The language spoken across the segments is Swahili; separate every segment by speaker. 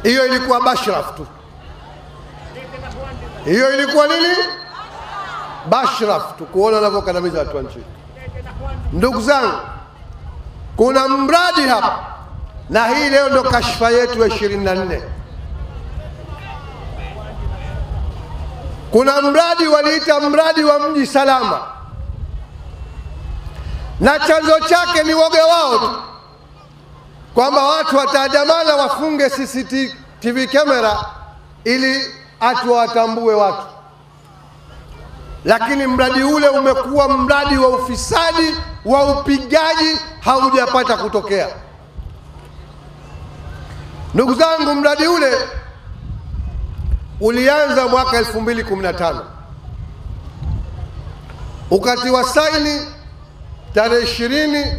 Speaker 1: Hiyo ilikuwa bashraf tu. Hiyo ilikuwa nini? Bashraf tu, kuona wanavyokandamiza watu wa nchi. Ndugu zangu, kuna mradi hapa, na hii leo ndo kashfa yetu ya 24. Kuna mradi waliita mradi wa mji salama, na chanzo chake ni woga wao tu, kwamba watu wataandamana wafunge CCTV kamera ili atu watambue watu. Lakini mradi ule umekuwa mradi wa ufisadi, wa upigaji, haujapata kutokea. Ndugu zangu, mradi ule ulianza mwaka 2015, ukatiwa saini tarehe 20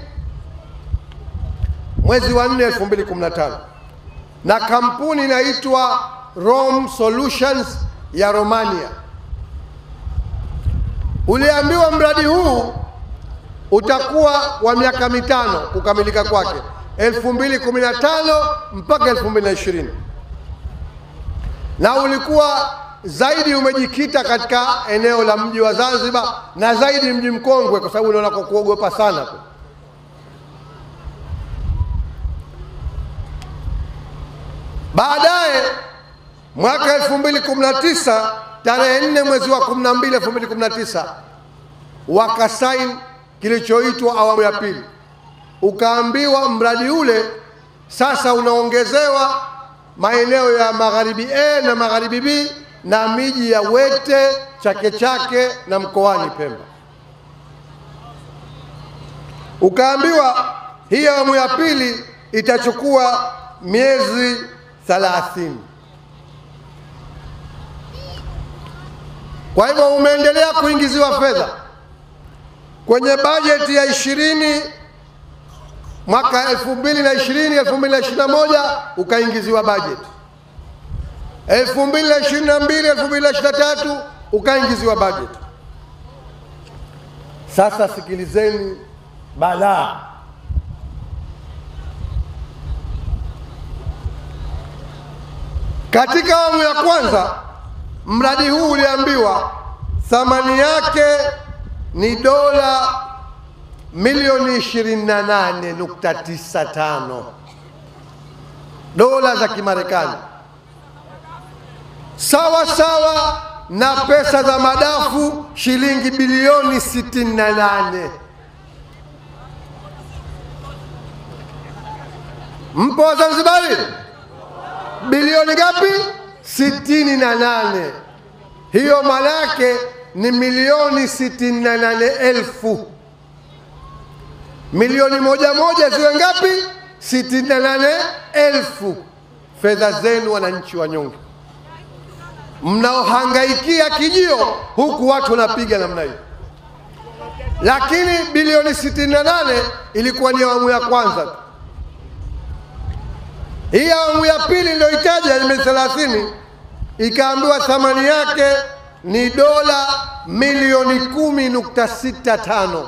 Speaker 1: mwezi wa 4 2015 na kampuni inaitwa Rome Solutions ya Romania. Uliambiwa mradi huu utakuwa wa miaka 5 kukamilika kwake, 2015 mpaka 2020, na ulikuwa zaidi umejikita katika eneo la mji wa Zanzibar, na zaidi mji mkongwe, kwa sababu unaona kwa kuogopa sana. Baadaye mwaka 2019 tarehe 4 mwezi wa 12 2019 wakasaini kilichoitwa awamu ya pili. Ukaambiwa mradi ule sasa unaongezewa maeneo ya Magharibi A na Magharibi B na miji ya Wete, Chake Chake na Mkoani Pemba. Ukaambiwa hii awamu ya pili itachukua miezi 30. Kwa hivyo umeendelea kuingiziwa fedha kwenye bajeti ya 20 mwaka 2020 2021, ukaingiziwa bajeti 2022 2023, ukaingiziwa bajeti. Sasa sikilizeni balaa. Katika awamu ya kwanza mradi huu uliambiwa thamani yake ni dola milioni 28.95 dola za Kimarekani, sawa sawa na pesa za madafu shilingi bilioni 68. Mpo Zanzibari? Bilioni ngapi? 68. Hiyo maana yake ni milioni 68,000. Milioni moja moja ziwe ngapi? 68,000. Fedha zenu wananchi wanyonge, mnaohangaikia kijio, huku watu wanapiga namna hiyo. Lakini bilioni 68 ilikuwa ni awamu ya kwanza. Hii awamu ya pili ndio itaja ni 30, ikaambiwa thamani yake ni dola milioni 10.65,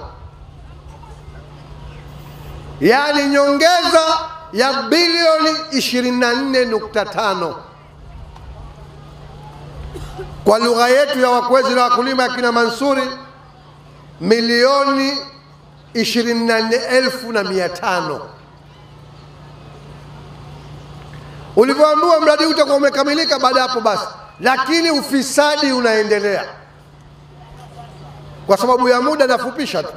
Speaker 1: yani nyongeza ya bilioni 24.5. Kwa lugha yetu ya wakwezi na wakulima ya kina Mansuri, milioni 24,500. Ulivyoambiwa mradi utakuwa umekamilika baada hapo basi, lakini ufisadi unaendelea kwa sababu ya muda nafupisha tu.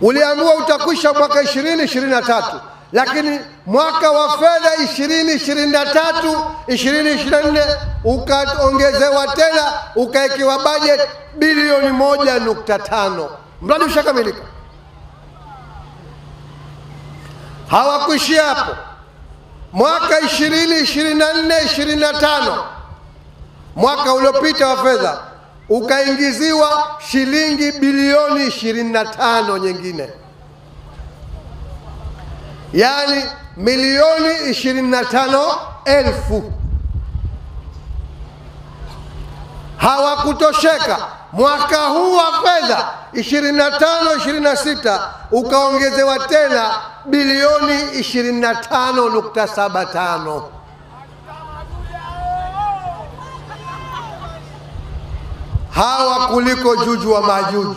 Speaker 1: Uliambiwa utakwisha mwaka 2023, lakini mwaka wa fedha 2023 2024 ukaongezewa tena, ukaekewa budget bilioni 1.5. Mradi ushakamilika. Hawakuishia hapo. Mwaka 2024 25, mwaka uliopita wa fedha, ukaingiziwa shilingi bilioni 25 nyingine, yani milioni 25,000. Hawakutosheka. Mwaka huu wa fedha 25 26 ukaongezewa tena bilioni 25.75. Hawa kuliko juju wa majuju.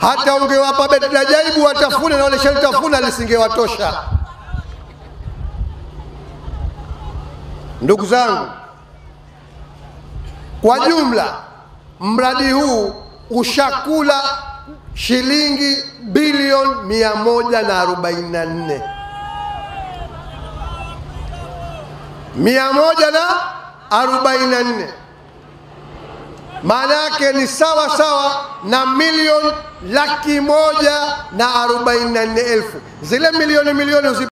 Speaker 1: Hata ungewapa beti la jaibu watafune na wale shalitafuna lisingewatosha. Ndugu zangu, kwa jumla mradi huu ushakula shilingi bilioni 144. 144. Maana yake ni sawa sawa na milioni 144,000. Zile milioni